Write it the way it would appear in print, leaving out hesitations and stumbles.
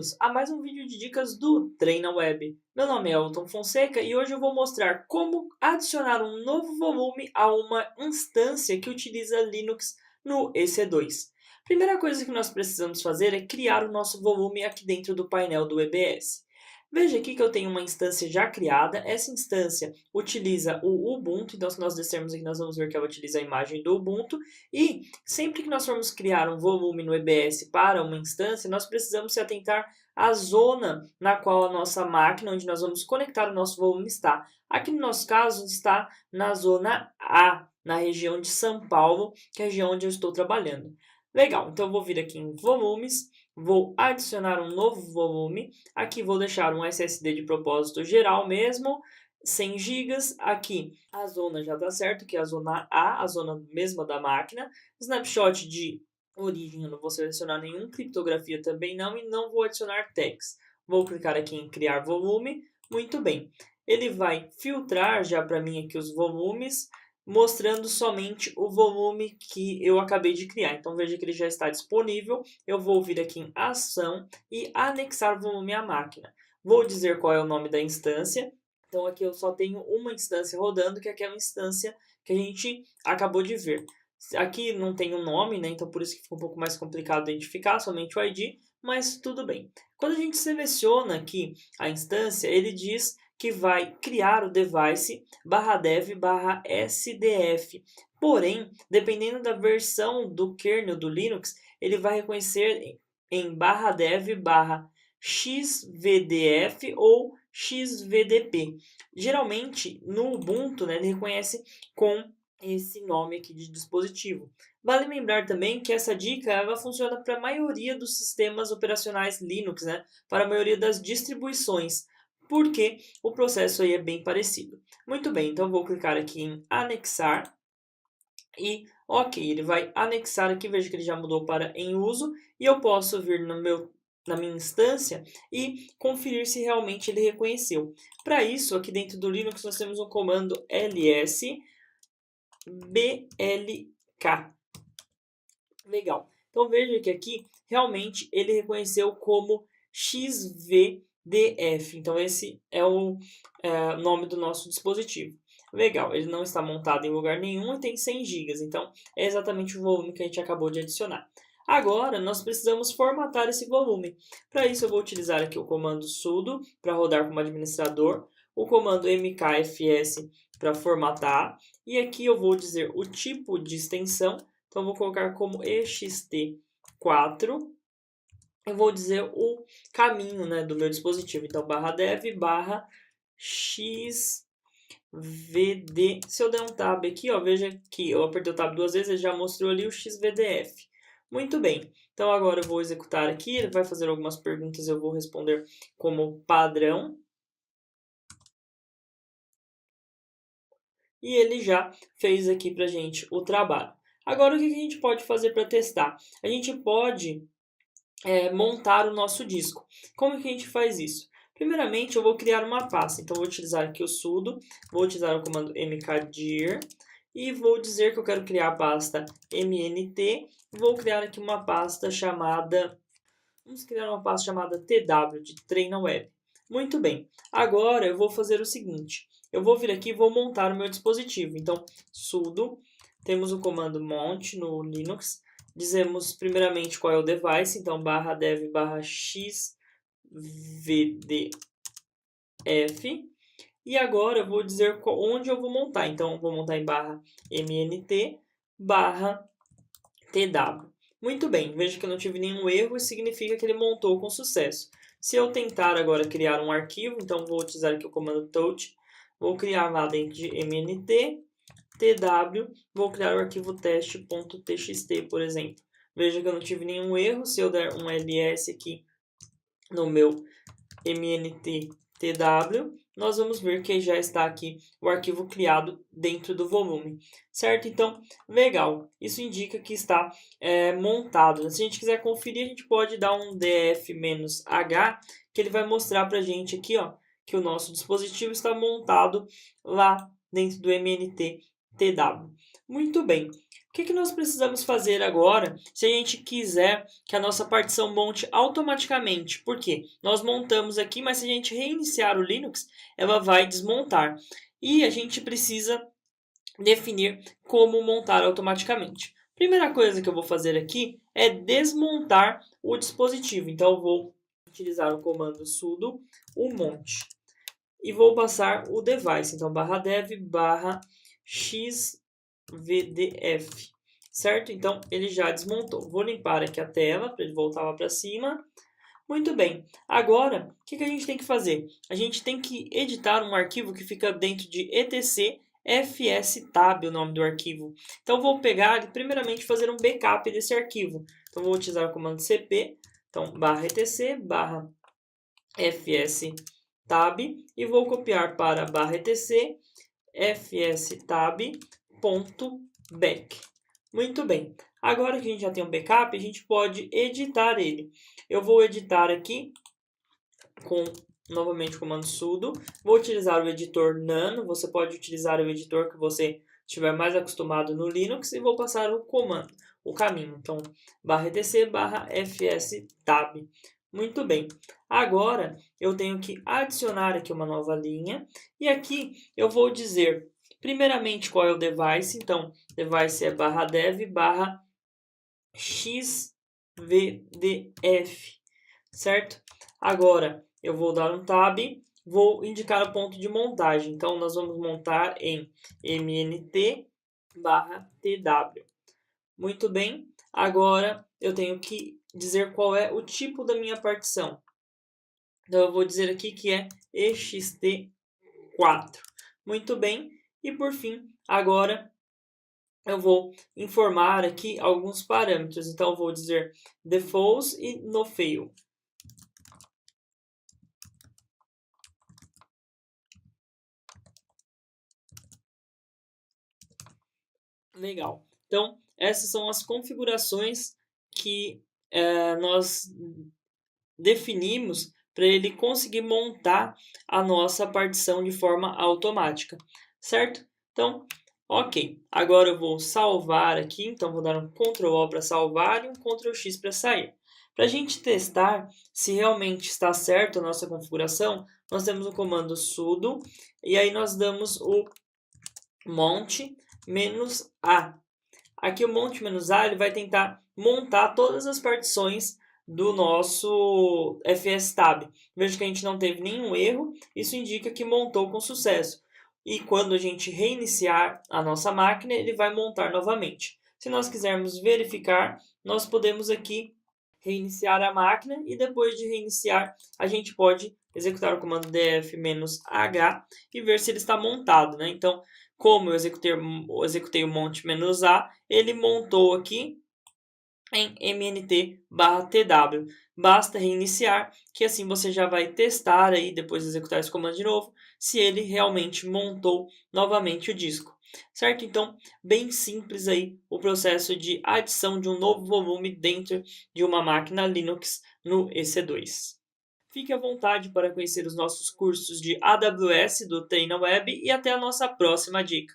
bem-vindos a mais um vídeo de dicas do Treina Web. Meu nome é Elton Fonseca e hoje eu vou mostrar como adicionar um novo volume a uma instância que utiliza Linux no EC2. Primeira coisa que nós precisamos fazer é criar o nosso volume aqui dentro do painel do EBS. Veja aqui que eu tenho uma instância já criada. Essa instância utiliza o Ubuntu, então se nós descermos aqui nós vamos ver que ela utiliza a imagem do Ubuntu. E sempre que nós formos criar um volume no EBS para uma instância, nós precisamos se atentar à zona na qual a nossa máquina, onde nós vamos conectar o nosso volume, está. Aqui no nosso caso está na zona A, na região de São Paulo, que é a região onde eu estou trabalhando. Legal, então eu vou vir aqui em volumes, vou adicionar um novo volume, aqui vou deixar um SSD de propósito geral mesmo, 100 GB, aqui a zona já está certo, que é a zona A, a zona mesma da máquina, snapshot de origem eu não vou selecionar nenhum, criptografia também não, e não vou adicionar tags. Vou clicar aqui em criar volume, muito bem. Ele vai filtrar já para mim aqui os volumes, mostrando somente o volume que eu acabei de criar. Então veja que ele já está disponível. Eu vou vir aqui em ação e anexar volume à máquina. Vou dizer qual é o nome da instância. Então aqui eu só tenho uma instância rodando, que é aquela instância que a gente acabou de ver. Aqui não tem um nome, né? Então por isso que fica um pouco mais complicado identificar, somente o ID, mas tudo bem. Quando a gente seleciona aqui a instância, ele diz que vai criar o device /dev/sdf. Porém, dependendo da versão do kernel do Linux, ele vai reconhecer em /dev/xvdf ou xvdp. Geralmente, no Ubuntu, né, ele reconhece com esse nome aqui de dispositivo. Vale lembrar também que essa dica ela funciona para a maioria dos sistemas operacionais Linux, né, para a maioria das distribuições, porque o processo aí é bem parecido. Muito bem, então vou clicar aqui em anexar e ok, ele vai anexar aqui, veja que ele já mudou para em uso e eu posso vir na minha instância e conferir se realmente ele reconheceu. Para isso, aqui dentro do Linux nós temos um comando ls blk. Legal. Então veja que aqui realmente ele reconheceu como xvdf. Então esse é o nome do nosso dispositivo. Legal, ele não está montado em lugar nenhum e tem 100 GB. Então é exatamente o volume que a gente acabou de adicionar. Agora nós precisamos formatar esse volume. Para isso eu vou utilizar aqui o comando sudo para rodar como administrador, o comando mkfs para formatar, e aqui eu vou dizer o tipo de extensão, então eu vou colocar como ext4, eu vou dizer o caminho, né, do meu dispositivo, então /dev/xvd, se eu der um tab aqui, ó, veja que eu apertei o tab duas vezes, ele já mostrou ali o xvdf. Muito bem, então agora eu vou executar aqui, ele vai fazer algumas perguntas, eu vou responder como padrão. E ele já fez aqui para a gente o trabalho. Agora, o que a gente pode fazer para testar? A gente pode montar o nosso disco. Como que a gente faz isso? Primeiramente, eu vou criar uma pasta. Então, vou utilizar aqui o sudo, vou utilizar o comando mkdir e vou dizer que eu quero criar a pasta mnt. Vou criar aqui uma pasta chamada... Vamos criar uma pasta chamada tw, de Treina Web. Muito bem. Agora, eu vou fazer o seguinte. Eu vou vir aqui e vou montar o meu dispositivo. Então, sudo, temos o comando mount no Linux. Dizemos primeiramente qual é o device, então /dev/xvdf. E agora eu vou dizer onde eu vou montar. Então, eu vou montar em /mnt/tw. Muito bem, veja que eu não tive nenhum erro, isso significa que ele montou com sucesso. Se eu tentar agora criar um arquivo, então vou utilizar aqui o comando touch, vou criar lá dentro de mnt, tw, vou criar o arquivo teste.txt, por exemplo. Veja que eu não tive nenhum erro, se eu der um ls aqui no meu mnt, tw, nós vamos ver que já está aqui o arquivo criado dentro do volume, certo? Então, legal, isso indica que está montado. Se a gente quiser conferir, a gente pode dar um df-h, que ele vai mostrar para a gente aqui, ó, que o nosso dispositivo está montado lá dentro do mnt, tw. Muito bem. O que nós precisamos fazer agora se a gente quiser que a nossa partição monte automaticamente? Por quê? Nós montamos aqui, mas se a gente reiniciar o Linux, ela vai desmontar. E a gente precisa definir como montar automaticamente. Primeira coisa que eu vou fazer aqui é desmontar o dispositivo. Então, eu vou utilizar o comando sudo umonte e vou passar o device. Então, /dev /xvdf, certo? Então, ele já desmontou. Vou limpar aqui a tela para ele voltar lá para cima. Muito bem. Agora, o que a gente tem que fazer? A gente tem que editar um arquivo que fica dentro de etc fstab, o nome do arquivo. Então, vou pegar e primeiramente fazer um backup desse arquivo. Então, vou utilizar o comando cp, então, /etc fstab e vou copiar para /etc fstab.back. Muito bem. Agora que a gente já tem um backup, a gente pode editar ele. Eu vou editar aqui com, novamente, o comando sudo. Vou utilizar o editor Nano. Você pode utilizar o editor que você estiver mais acostumado no Linux. E vou passar o comando, o caminho. Então, /etc /fstab. Muito bem. Agora, eu tenho que adicionar aqui uma nova linha. E aqui eu vou dizer, primeiramente, qual é o device. Então, device é /dev /xvdf, certo? Agora, eu vou dar um tab, vou indicar o ponto de montagem. Então, nós vamos montar em mnt/tw. Muito bem. Agora, eu tenho que dizer qual é o tipo da minha partição. Então, eu vou dizer aqui que é ext4. Muito bem. E, por fim, agora eu vou informar aqui alguns parâmetros. Então, eu vou dizer default e nofail. Legal. Então, essas são as configurações que nós definimos para ele conseguir montar a nossa partição de forma automática, certo? Então, ok. Agora eu vou salvar aqui, então vou dar um Ctrl O para salvar e um Ctrl X para sair. Para a gente testar se realmente está certo a nossa configuração, nós temos o comando sudo e aí nós damos o monte-a. Aqui o monte-a ele vai tentar montar todas as partições do nosso fstab. Veja que a gente não teve nenhum erro, isso indica que montou com sucesso. E quando a gente reiniciar a nossa máquina, ele vai montar novamente. Se nós quisermos verificar, nós podemos aqui reiniciar a máquina e depois de reiniciar, a gente pode executar o comando df-h e ver se ele está montado, né? Então, como eu executei o monte-a, ele montou aqui em mnt/tw. Basta reiniciar, que assim você já vai testar aí, depois de executar esse comando de novo, se ele realmente montou novamente o disco. Certo? Então, bem simples aí o processo de adição de um novo volume dentro de uma máquina Linux no EC2. Fique à vontade para conhecer os nossos cursos de AWS do TreinaWeb e até a nossa próxima dica.